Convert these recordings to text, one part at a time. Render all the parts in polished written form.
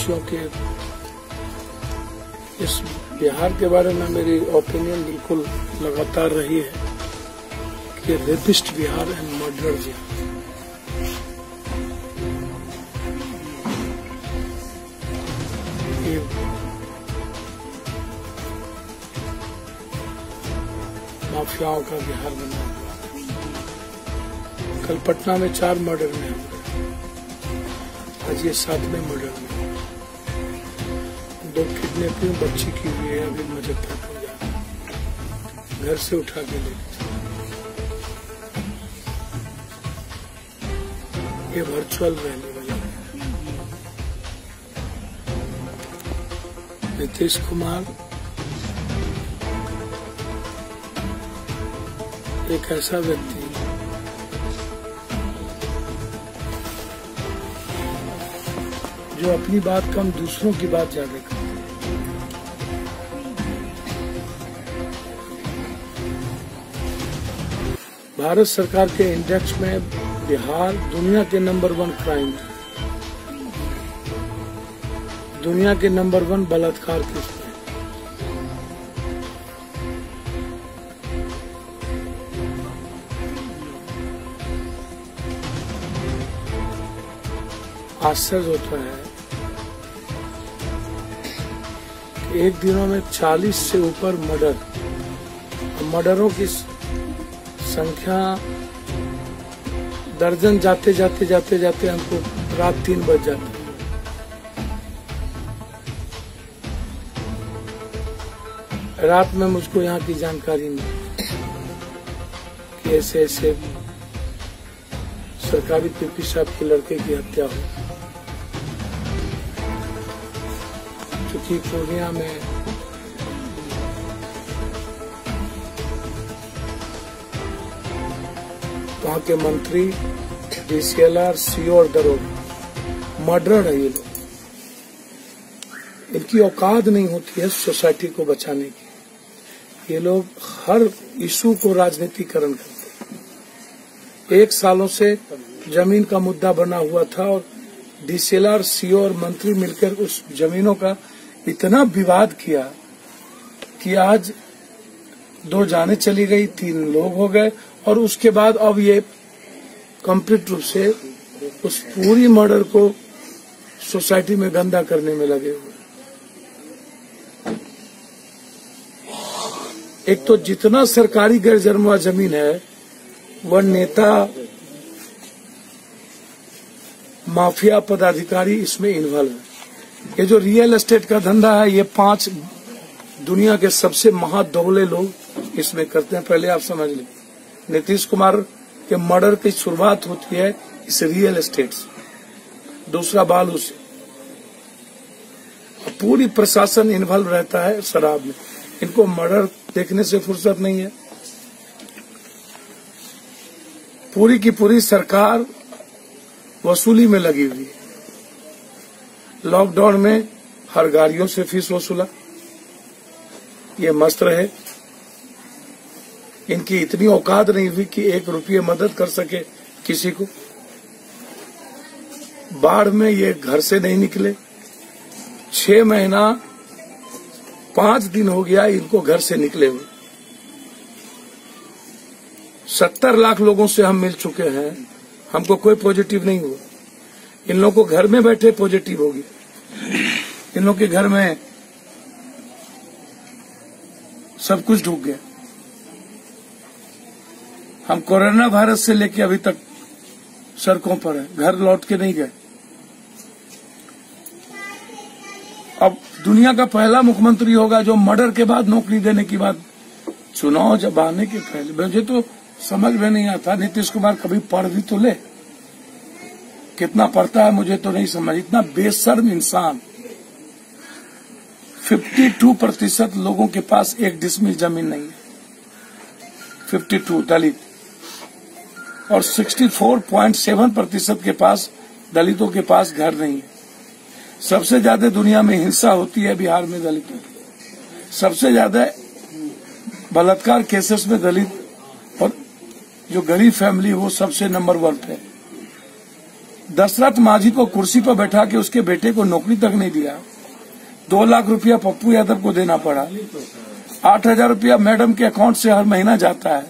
देशवासियों के इस बिहार के बारे में मेरी ओपिनियन बिल्कुल लगातार रही है कि rapist Bihar and murderer Bihar. माफियाओं का बिहार बना हुआ। कल पटना में 4 मर्डर में हो गए, आज ये 7वें मर्डर में। 2 किडनैपिंग बच्ची की हुई है, अभी मुजफ्फरपुर जा घर से उठा के ले गए। ये वर्चुअल रहने वाला है। नीतीश कुमार एक ऐसा व्यक्ति जो अपनी बात कम दूसरों की बात ज्यादा करता है। भारत सरकार के इंडेक्स में बिहार दुनिया के नंबर 1 क्राइम है, दुनिया के नंबर 1 बलात्कार केस में। आश्चर्य होता है कि एक दिनों में 40 से ऊपर मर्डरों की संख्या दर्जन जाते जाते हमको रात 3 बज जाती है। रात में मुझको यहाँ की जानकारी नहीं कि ऐसे सरकारी पीपी साहब के लड़के की हत्या हुई। चूंकि पूर्णिया में वहां के मंत्री, डीसीएलआर, सीओ और दरोगा मर्डर है। ये लोग, इनकी औकात नहीं होती है सोसाइटी को बचाने की। ये लोग हर इशू को राजनीतिकरण करते हैं। 1 सालों से जमीन का मुद्दा बना हुआ था और डीसीएलआर, सीओ और मंत्री मिलकर उस जमीनों का इतना विवाद किया कि आज 2 जाने चली गई, 3 लोग हो गए और उसके बाद अब ये कंप्लीट रूप से उस पूरी मर्डर को सोसाइटी में गंदा करने में लगे हुए। एक तो जितना सरकारी गैर जरमुआ जमीन है वह नेता, माफिया पदाधिकारी इसमें इन्वॉल्व है। ये जो रियल एस्टेट का धंधा है, ये 5 दुनिया के सबसे महादौले लोग इसमें करते हैं। पहले आप समझ लें, नीतीश कुमार के मर्डर की शुरुआत होती है इस रियल एस्टेट से, दूसरा बालू से। पूरी प्रशासन इन्वॉल्व रहता है शराब में। इनको मर्डर देखने से फुर्सत नहीं है। पूरी की पूरी सरकार वसूली में लगी हुई है। लॉकडाउन में हर गाड़ियों से फीस वसूला, ये मस्त रहे। इनकी इतनी औकात नहीं हुई कि 1 रुपये मदद कर सके किसी को। बाढ़ में ये घर से नहीं निकले। 6 महीना 5 दिन हो गया इनको घर से निकले हुए। 70 लाख लोगों से हम मिल चुके हैं, हमको कोई पॉजिटिव नहीं हुआ। इन लोगों को घर में बैठे पॉजिटिव होगी। इन लोगों के घर में सब कुछ ढूक गया। हम कोरोना वायरस से लेके अभी तक सड़कों पर है, घर लौट के नहीं गए। अब दुनिया का पहला मुख्यमंत्री होगा जो मर्डर के बाद नौकरी देने की बात। चुनाव जब आने के पहले मुझे तो समझ में नहीं आता, नीतीश कुमार कभी पढ़ भी तो ले। कितना पढ़ता है मुझे तो नहीं समझ। इतना बेशर्म इंसान। 52% लोगों के पास 1 डिसमिल जमीन नहीं है, 52 दलित, और 64.7% के पास दलितों के पास घर नहीं है। सबसे ज्यादा दुनिया में हिंसा होती है बिहार में दलितों की। सबसे ज्यादा बलात्कार केसेस में दलित, और जो गरीब फैमिली वो सबसे नंबर 1 पे। दशरथ मांझी को कुर्सी पर बैठा के उसके बेटे को नौकरी तक नहीं दिया। 2 लाख रुपया पप्पू यादव को देना पड़ा। 8,000 रुपया मैडम के अकाउंट से हर महीना जाता है।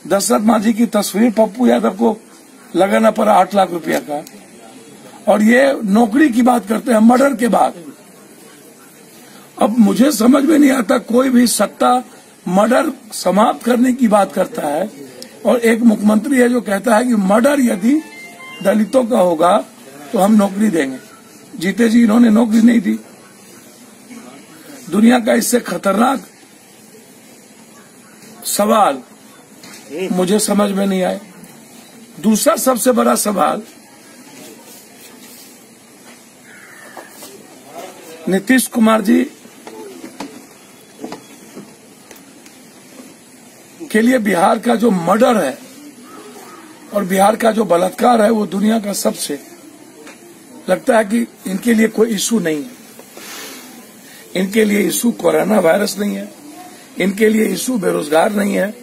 दशरथ मांझी की तस्वीर पप्पू यादव को लगाना पड़ा 8 लाख रुपया का। और ये नौकरी की बात करते हैं मर्डर के बाद। अब मुझे समझ में नहीं आता, कोई भी सत्ता मर्डर समाप्त करने की बात करता है और एक मुख्यमंत्री है जो कहता है कि मर्डर यदि दलितों का होगा तो हम नौकरी देंगे। जीते जी इन्होंने नौकरी नहीं दी। दुनिया का इससे खतरनाक सवाल मुझे समझ में नहीं आया। दूसरा सबसे बड़ा सवाल, नीतीश कुमार जी के लिए बिहार का जो मर्डर है और बिहार का जो बलात्कार है वो दुनिया का सबसे, लगता है कि इनके लिए कोई इशू नहीं है। इनके लिए इशू कोरोना वायरस नहीं है, इनके लिए इशू बेरोजगार नहीं है,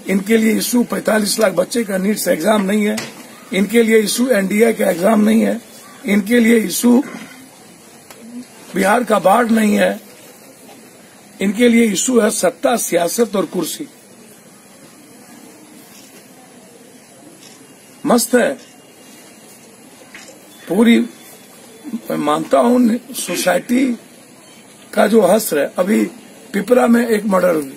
इनके लिए इशू 45 लाख बच्चे का नीट्स एग्जाम नहीं है, इनके लिए इशू एनडीए का एग्जाम नहीं है, इनके लिए इशू बिहार का बाढ़ नहीं है, इनके लिए इशू है सत्ता, सियासत और कुर्सी। मस्त है पूरी। मैं मानता हूं सोसाइटी का जो हस्र है। अभी पिपरा में एक मर्डर हुई,